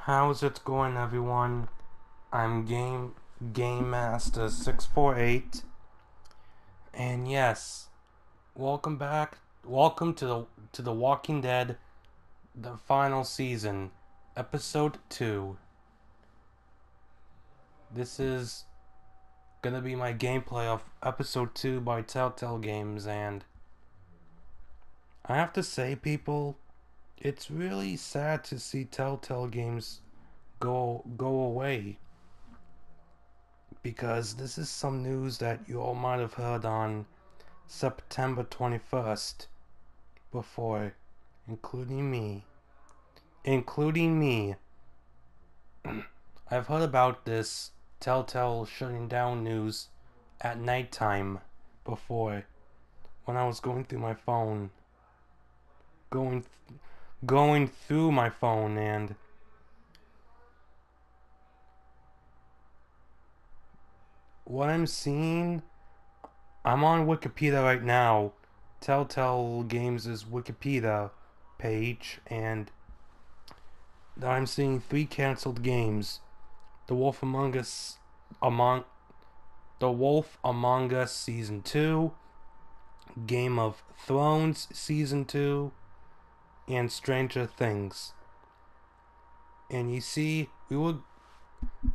How's it going, everyone? I'm Game Master 648, and yes, welcome back. Welcome to the Walking Dead, the final season, episode 2. This is gonna be my gameplay of episode 2 by Telltale Games, and I have to say, people, it's really sad to see Telltale Games go away, because this is some news that you all might have heard on September 21st before, including me. Including me. I've heard about this Telltale shutting down news at nighttime before, when I was going through my phone. Going, going through my phone, and what I'm seeing, I'm on Wikipedia right now, Telltale Games' Wikipedia page, and I'm seeing 3 canceled games: The Wolf Among Us, The Wolf Among Us Season 2, Game of Thrones Season 2, and Stranger Things. And you see, we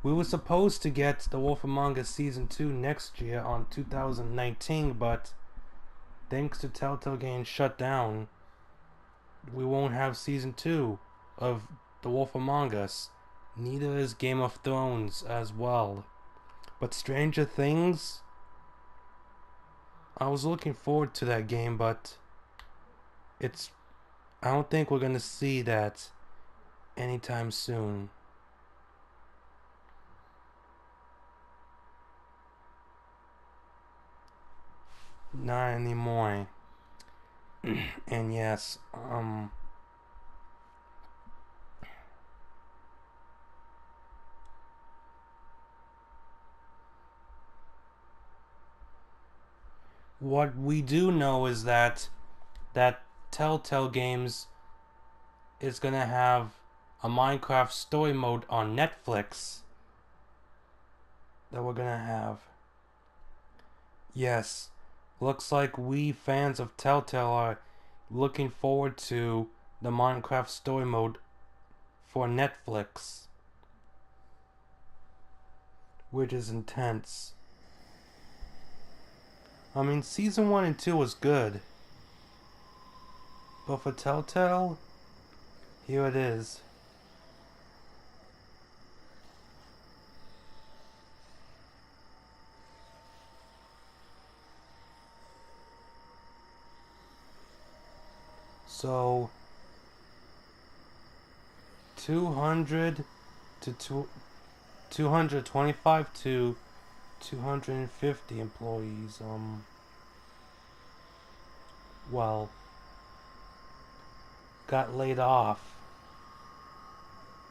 were supposed to get The Wolf Among Us Season 2 next year on 2019, but thanks to Telltale Games shut down, we won't have Season 2 of The Wolf Among Us. Neither is Game of Thrones as well. But Stranger Things, I was looking forward to that game, but I don't think we're gonna see that anytime soon. Not anymore. And yes, what we do know is that Telltale Games is gonna have a Minecraft story mode on Netflix that we're gonna have. Yes, looks like we fans of Telltale are looking forward to the Minecraft story mode for Netflix, which is intense. I mean, season 1 and 2 was good, but for Telltale, here it is. So, 200 to 225 to 250 employees, well, got laid off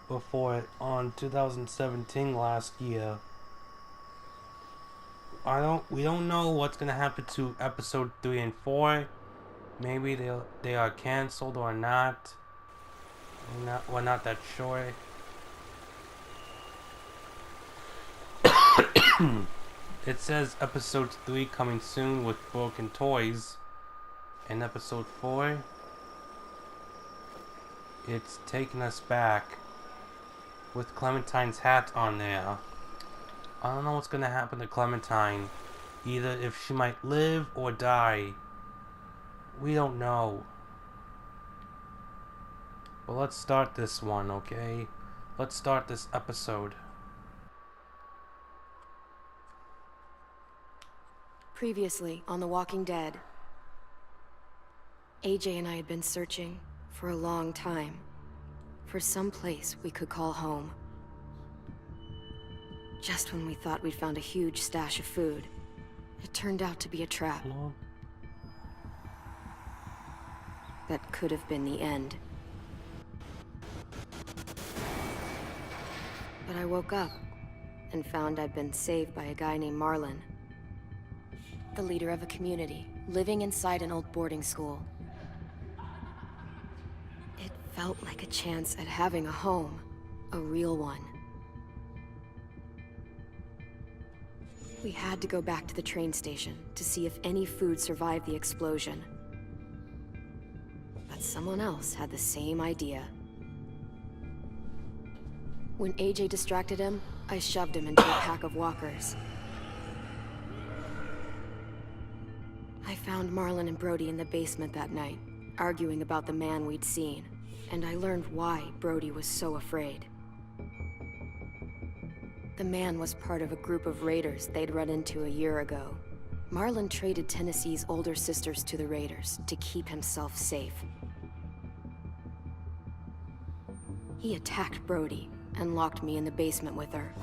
before on 2017 last year. We don't know what's gonna happen to episode 3 and 4. Maybe they are canceled or not. We're not that sure. It says episode 3 coming soon with Broken Toys. And episode 4, it's Taking Us Back with Clementine's hat on there. I don't know what's gonna happen to Clementine. Either if she might live or die. We don't know. But let's start this one, okay? Let's start this episode. Previously on The Walking Dead, AJ and I had been searching for a long time for some place we could call home. Just when we thought we'd found a huge stash of food, it turned out to be a trap. Hello? That could have been the end. But I woke up and found I'd been saved by a guy named Marlon, the leader of a community living inside an old boarding school. It felt like a chance at having a home, A real one. We had to go back to the train station to see if any food survived the explosion. But someone else had the same idea. When AJ distracted him, I shoved him into a pack of walkers. I found Marlon and Brody in the basement that night, arguing about the man we'd seen, and I learned why Brody was so afraid. The man was part of a group of raiders they'd run into a year ago. Marlon traded Tennessee's older sisters to the raiders to keep himself safe. He attacked Brody and locked me in the basement with her.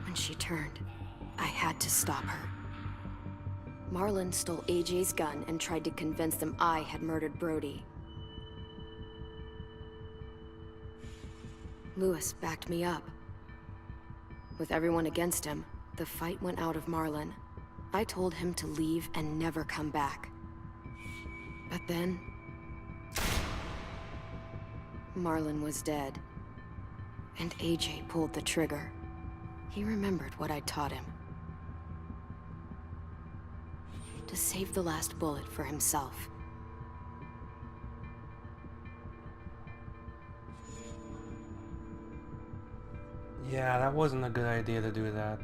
When she turned, I had to stop her. Marlon stole AJ's gun and tried to convince them I had murdered Brody. Lewis backed me up. With everyone against him, the fight went out of Marlon. I told him to leave and never come back. But then... Marlon was dead. And AJ pulled the trigger. He remembered what I'd taught him. To save the last bullet for himself. Yeah, that wasn't a good idea to do that.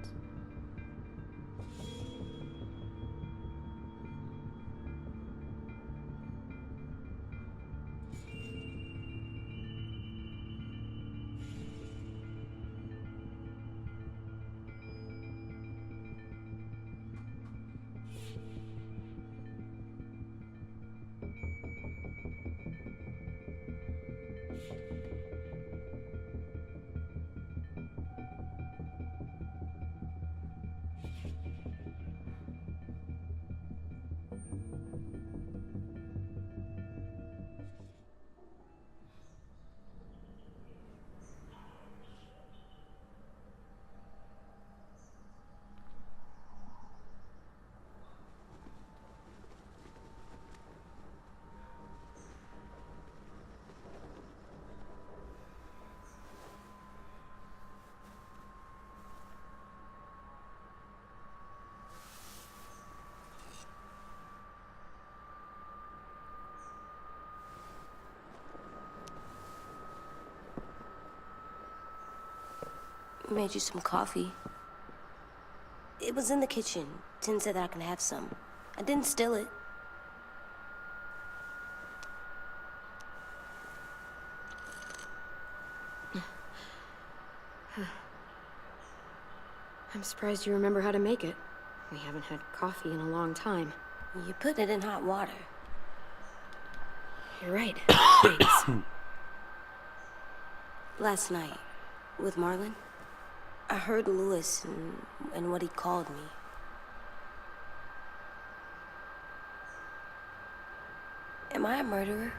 Made you some coffee. It was in the kitchen. Tin said that I can have some. I didn't steal it. I'm surprised you remember how to make it. We haven't had coffee in a long time. You put it in hot water. You're right. Thanks. Last night, with Marlon, I heard Lewis and what he called me. Am I a murderer?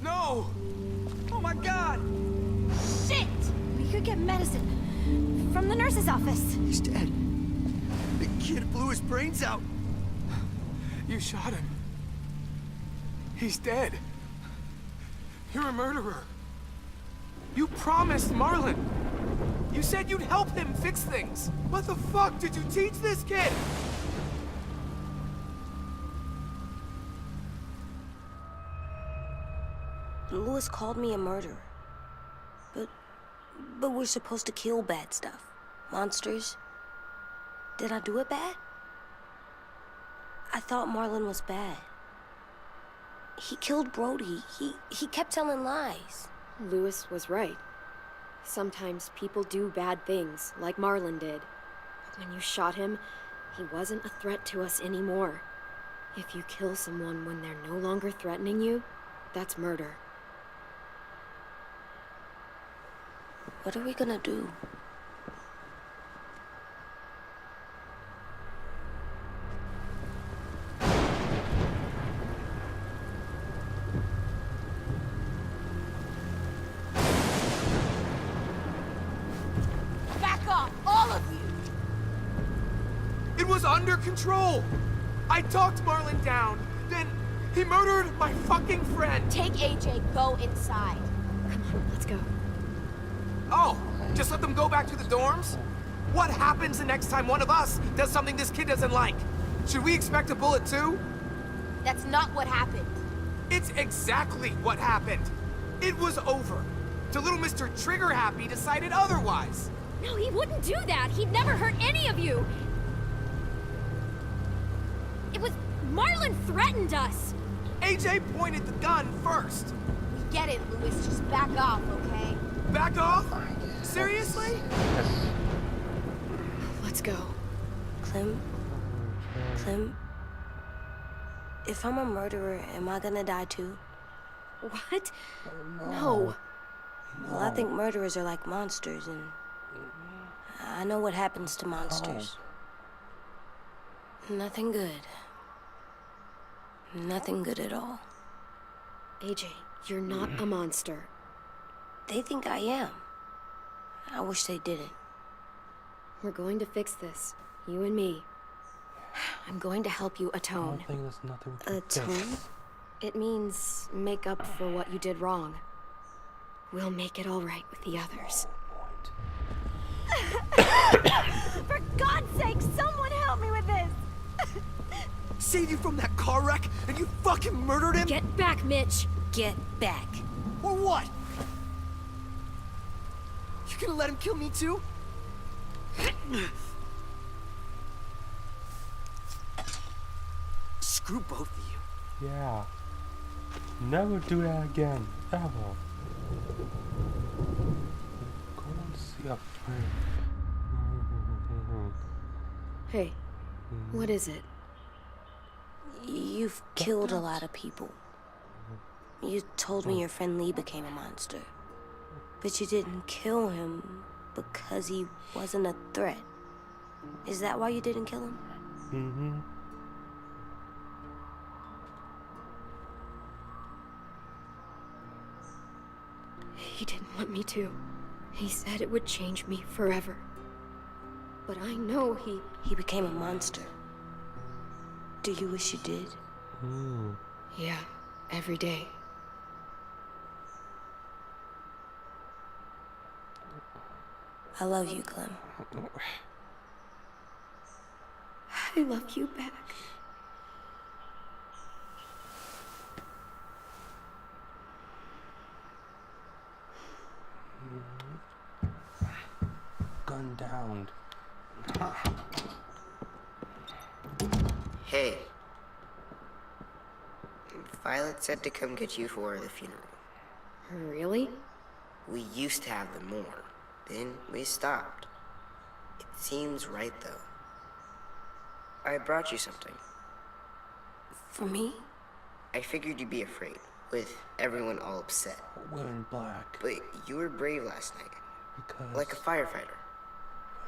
No! Oh my God! Shit! We could get medicine from the nurse's office. He's dead. The kid blew his brains out. You shot him. He's dead. You're a murderer. You promised Marlon. You said you'd help him fix things. What the fuck did you teach this kid? Lewis called me a murderer. But we're supposed to kill bad stuff. Monsters. Did I do it bad? I thought Marlon was bad. He killed Brody. He kept telling lies. Lewis was right. Sometimes people do bad things, like Marlon did. But when you shot him, he wasn't a threat to us anymore. If you kill someone when they're no longer threatening you, that's murder. What are we gonna do? Back off, all of you! It was under control. I talked Marlon down. Then he murdered my fucking friend. Take AJ, go inside. Come on, let's go. Oh, just let them go back to the dorms? What happens the next time one of us does something this kid doesn't like? Should we expect a bullet too? That's not what happened. It's exactly what happened. It was over. The little Mr. Trigger Happy decided otherwise. No, he wouldn't do that. He'd never hurt any of you. It was... Marlon threatened us. AJ pointed the gun first. We get it, Lewis. Just back off, okay? Back off? Seriously? Let's go. Clem? If I'm a murderer, am I gonna die too? What? No. Well, I think murderers are like monsters, and I know what happens to monsters. Nothing good. Nothing good at all. AJ, you're not a monster. They think I am. I wish they didn't. We're going to fix this. You and me. I'm going to help you I atone. don't think there's nothing we can Atone? fix. It means make up for what you did wrong. We'll make it all right with the others. For God's sake, someone help me with this! Saved you from that car wreck, and you fucking murdered him? Get back, Mitch! Get back. Or what? You gonna let him kill me too? Screw both of you. Yeah. Never do that again. Ever. Go and see a friend. Hey, what is it? You've killed a lot of people. You told me your friend Lee became a monster. But you didn't kill him because he wasn't a threat. Is that why you didn't kill him? Mm-hmm. He didn't want me to. He said it would change me forever. But I know He became a monster. Do you wish you did? Yeah, every day. I love you, Clem. I love you back. Gun down. Hey. Violet said to come get you for the funeral. Really? We used to have them more. Then we stopped. It seems right, though. I brought you something. For me? I figured you'd be afraid, with everyone all upset. Wearing black. But you were brave last night, Because. like a firefighter.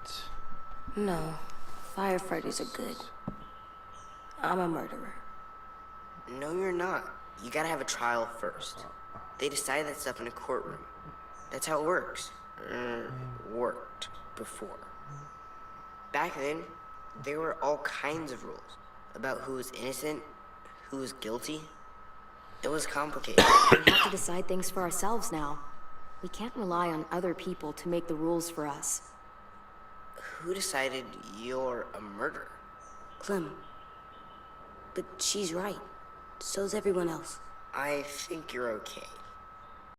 What? No. Firefighters are good. I'm a murderer. No, you're not. You gotta have a trial first. They decide that stuff in a courtroom. That's how it works. Worked before. Back then, there were all kinds of rules about who was innocent, who was guilty. It was complicated. We have to decide things for ourselves now. We can't rely on other people to make the rules for us. Who decided you're a murderer? Clem. But she's right. So's everyone else. I think you're okay.